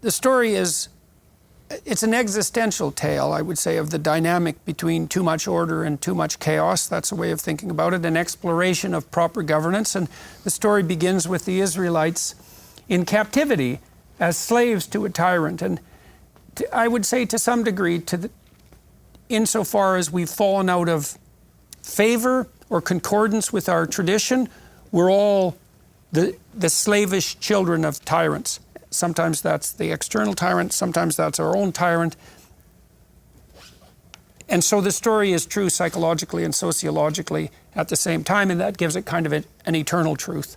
the story is, it's an existential tale, I would say, of the dynamic between too much order and too much chaos. That's a way of thinking about it, an exploration of proper governance. And the story begins with the Israelites in captivity as slaves to a tyrant. And I would say to some degree, insofar as we've fallen out of favor or concordance with our tradition, we're all the slavish children of tyrants. Sometimes that's the external tyrant, sometimes that's our own tyrant. And so the story is true psychologically and sociologically at the same time, and that gives it kind of an eternal truth.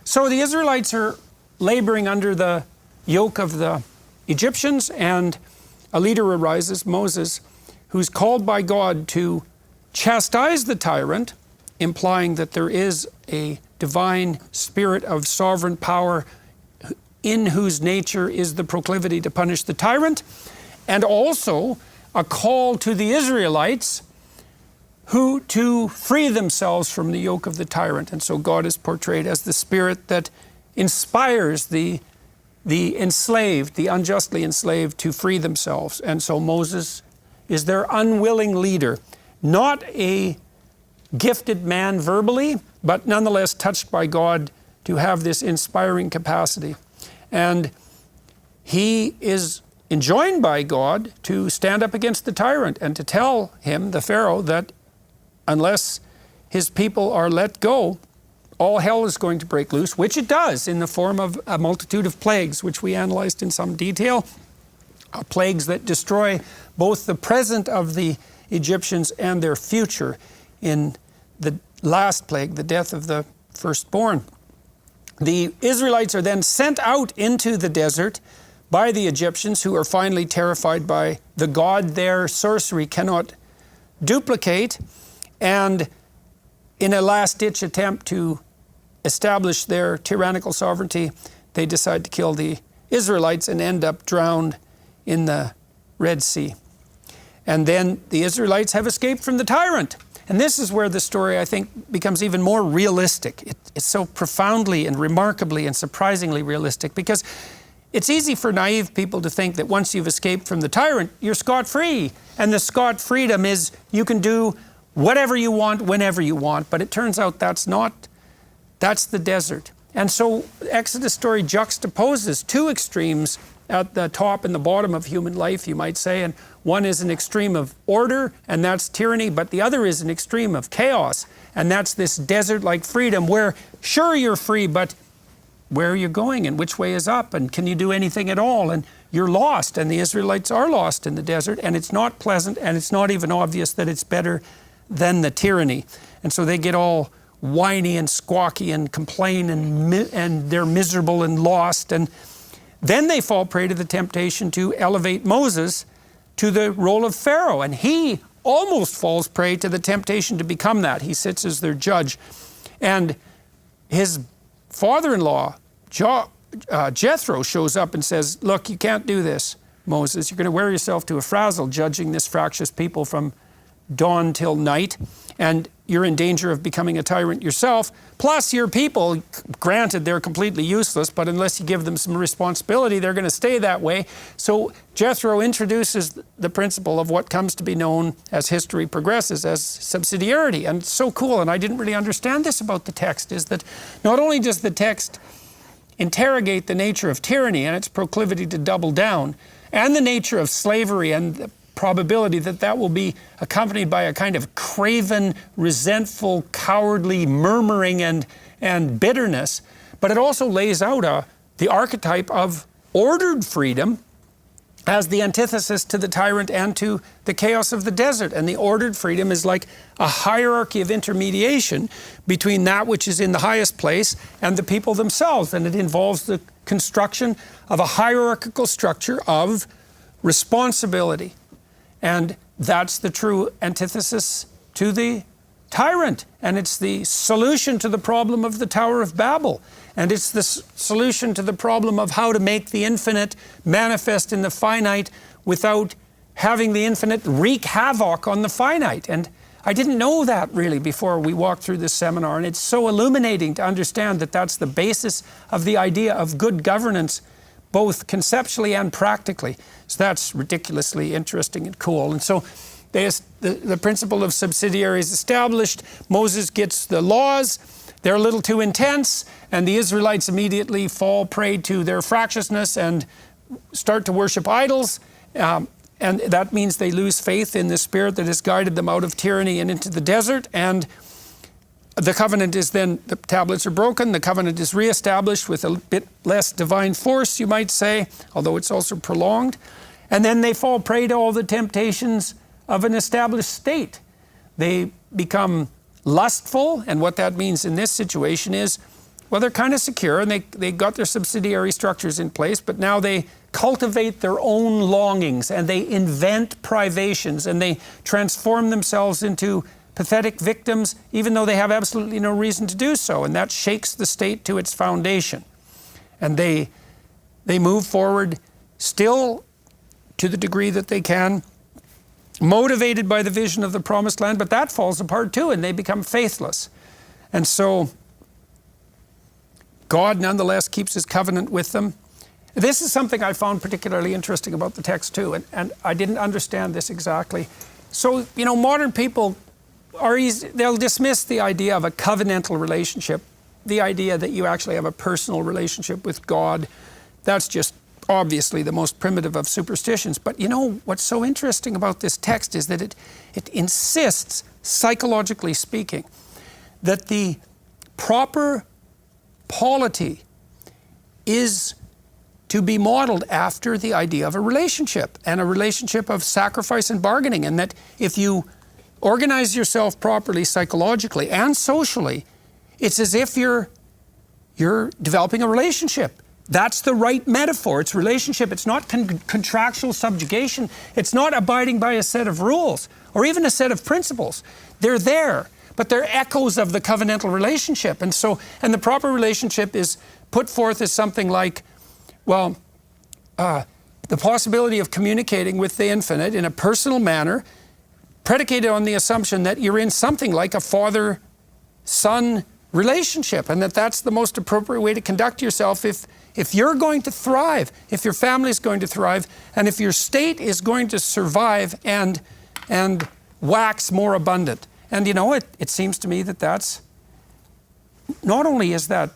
So the Israelites are laboring under the yoke of the Egyptians, and a leader arises, Moses, who's called by God to chastise the tyrant, implying that there is a divine spirit of sovereign power in whose nature is the proclivity to punish the tyrant, and also a call to the Israelites who to free themselves from the yoke of the tyrant. And so God is portrayed as the spirit that inspires the enslaved, the unjustly enslaved, to free themselves. And so Moses is their unwilling leader, not a gifted man verbally, but nonetheless touched by God to have this inspiring capacity. And he is enjoined by God to stand up against the tyrant and to tell him, the Pharaoh, that unless his people are let go, all hell is going to break loose, which it does in the form of a multitude of plagues, which we analyzed in some detail, plagues that destroy both the present of the Egyptians and their future in the last plague, the death of the firstborn. The Israelites are then sent out into the desert by the Egyptians, who are finally terrified by the God their sorcery cannot duplicate. And in a last-ditch attempt to establish their tyrannical sovereignty, they decide to kill the Israelites and end up drowned in the Red Sea. And then the Israelites have escaped from the tyrant. And this is where the story, I think, becomes even more realistic. It's so profoundly and remarkably and surprisingly realistic, because it's easy for naive people to think that once you've escaped from the tyrant, you're scot-free. And the scot-freedom is you can do whatever you want, whenever you want. But it turns out that's the desert. And so Exodus story juxtaposes two extremes at the top and the bottom of human life, you might say. And one is an extreme of order, and that's tyranny, but the other is an extreme of chaos, and that's this desert-like freedom where, sure, you're free, but where are you going, and which way is up, and can you do anything at all? And you're lost, and the Israelites are lost in the desert, and it's not pleasant, and it's not even obvious that it's better than the tyranny. And so they get all whiny and squawky and complain, and they're miserable and lost. And then they fall prey to the temptation to elevate Moses to the role of Pharaoh, and he almost falls prey to the temptation to become that. He sits as their judge, and his father-in-law Jethro shows up and says, look, you can't do this, Moses. You're going to wear yourself to a frazzle judging this fractious people from dawn till night, and you're in danger of becoming a tyrant yourself. Plus, your people, granted, they're completely useless, but unless you give them some responsibility, they're going to stay that way. So Jethro introduces the principle of what comes to be known as history progresses as subsidiarity. And it's so cool, and I didn't really understand this about the text, is that not only does the text interrogate the nature of tyranny and its proclivity to double down, and the nature of slavery and the probability that that will be accompanied by a kind of craven, resentful, cowardly murmuring and bitterness, but it also lays out the archetype of ordered freedom as the antithesis to the tyrant and to the chaos of the desert. And the ordered freedom is like a hierarchy of intermediation between that which is in the highest place and the people themselves. And it involves the construction of a hierarchical structure of responsibility. And that's the true antithesis to the tyrant. And it's the solution to the problem of the Tower of Babel. And it's the solution to the problem of how to make the infinite manifest in the finite without having the infinite wreak havoc on the finite. And I didn't know that really before we walked through this seminar. And it's so illuminating to understand that that's the basis of the idea of good governance both conceptually and practically. So that's ridiculously interesting and cool. And so the principle of subsidiary is established. Moses gets the laws. They're a little too intense, and the Israelites immediately fall prey to their fractiousness and start to worship idols. And that means they lose faith in the Spirit that has guided them out of tyranny and into the desert. And the covenant is then, the tablets are broken, the covenant is reestablished with a bit less divine force, you might say, although it's also prolonged. And then they fall prey to all the temptations of an established state. They become lustful, and what that means in this situation is, well, they're kind of secure and they got their subsidiary structures in place, but now they cultivate their own longings and they invent privations and they transform themselves into pathetic victims, even though they have absolutely no reason to do so, and that shakes the state to its foundation. And they move forward still to the degree that they can, motivated by the vision of the promised land, but that falls apart too, and they become faithless. And so God nonetheless keeps his covenant with them. This is something I found particularly interesting about the text too, and I didn't understand this exactly. So, you know, modern people they'll dismiss the idea of a covenantal relationship, the idea that you actually have a personal relationship with God. That's just obviously the most primitive of superstitions. But you know, what's so interesting about this text is that it insists, psychologically speaking, that the proper polity is to be modeled after the idea of a relationship, and a relationship of sacrifice and bargaining, and that if you organize yourself properly psychologically and socially, it's as if you're developing a relationship. That's the right metaphor. It's relationship. It's not contractual subjugation. It's not abiding by a set of rules or even a set of principles. They're there, but they're echoes of the covenantal relationship. And the proper relationship is put forth as something like, well, the possibility of communicating with the infinite in a personal manner, predicated on the assumption that you're in something like a father-son relationship, and that's the most appropriate way to conduct yourself if you're going to thrive, if your family is going to thrive, and if your state is going to survive and wax more abundant. And you know, it seems to me that that's, not only is that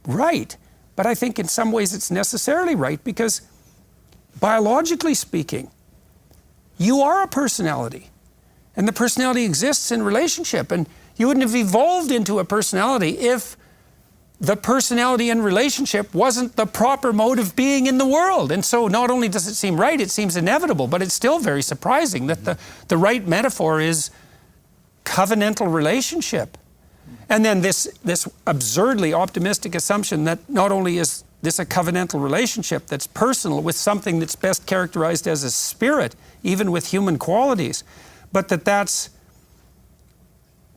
right, but I think in some ways it's necessarily right, because biologically speaking, you are a personality. And the personality exists in relationship. And you wouldn't have evolved into a personality if the personality in relationship wasn't the proper mode of being in the world. And so not only does it seem right, it seems inevitable, but it's still very surprising that the right metaphor is covenantal relationship. And then this absurdly optimistic assumption that not only is this a covenantal relationship that's personal with something that's best characterized as a spirit, even with human qualities, but that's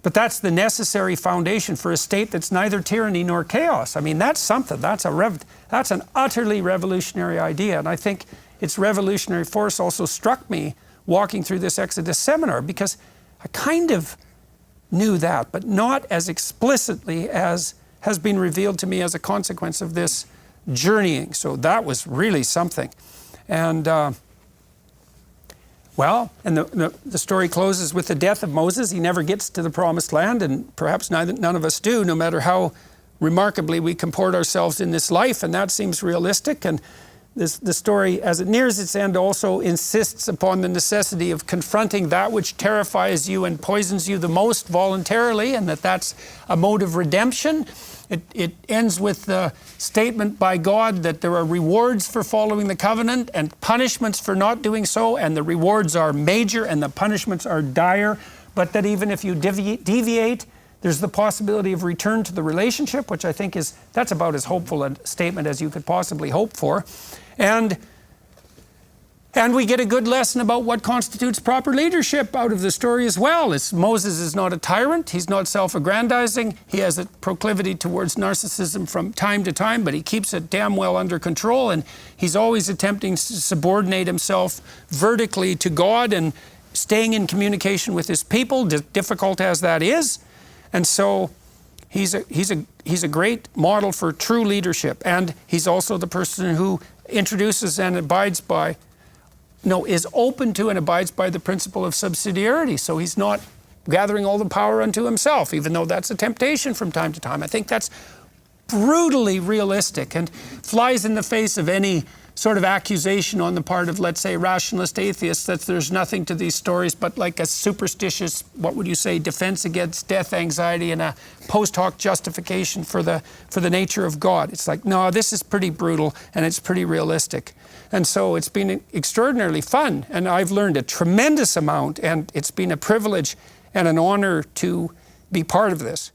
the necessary foundation for a state that's neither tyranny nor chaos. I mean, that's something. That's an utterly revolutionary idea. And I think its revolutionary force also struck me walking through this Exodus seminar, because I kind of knew that, but not as explicitly as has been revealed to me as a consequence of this journeying. So that was really something. And the story closes with the death of Moses. He never gets to the promised land, and perhaps none of us do, no matter how remarkably we comport ourselves in this life, and that seems realistic. And the story, as it nears its end, also insists upon the necessity of confronting that which terrifies you and poisons you the most voluntarily, and that's a mode of redemption. It ends with the statement by God that there are rewards for following the covenant and punishments for not doing so, and the rewards are major and the punishments are dire, but that even if you deviate, there's the possibility of return to the relationship, which I think that's about as hopeful a statement as you could possibly hope for. And we get a good lesson about what constitutes proper leadership out of the story as well. Moses is not a tyrant. He's not self-aggrandizing. He has a proclivity towards narcissism from time to time, but he keeps it damn well under control, and he's always attempting to subordinate himself vertically to God and staying in communication with his people, difficult as that is. And so he's a great model for true leadership, and he's also the person who introduces and abides by, is open to and abides by the principle of subsidiarity. So he's not gathering all the power unto himself, even though that's a temptation from time to time. I think that's brutally realistic and flies in the face of any sort of accusation on the part of, let's say, rationalist atheists that there's nothing to these stories but like a superstitious, what would you say, defense against death anxiety and a post hoc justification for the nature of God. It's like, no, this is pretty brutal and it's pretty realistic. And so it's been extraordinarily fun, and I've learned a tremendous amount, and it's been a privilege and an honor to be part of this.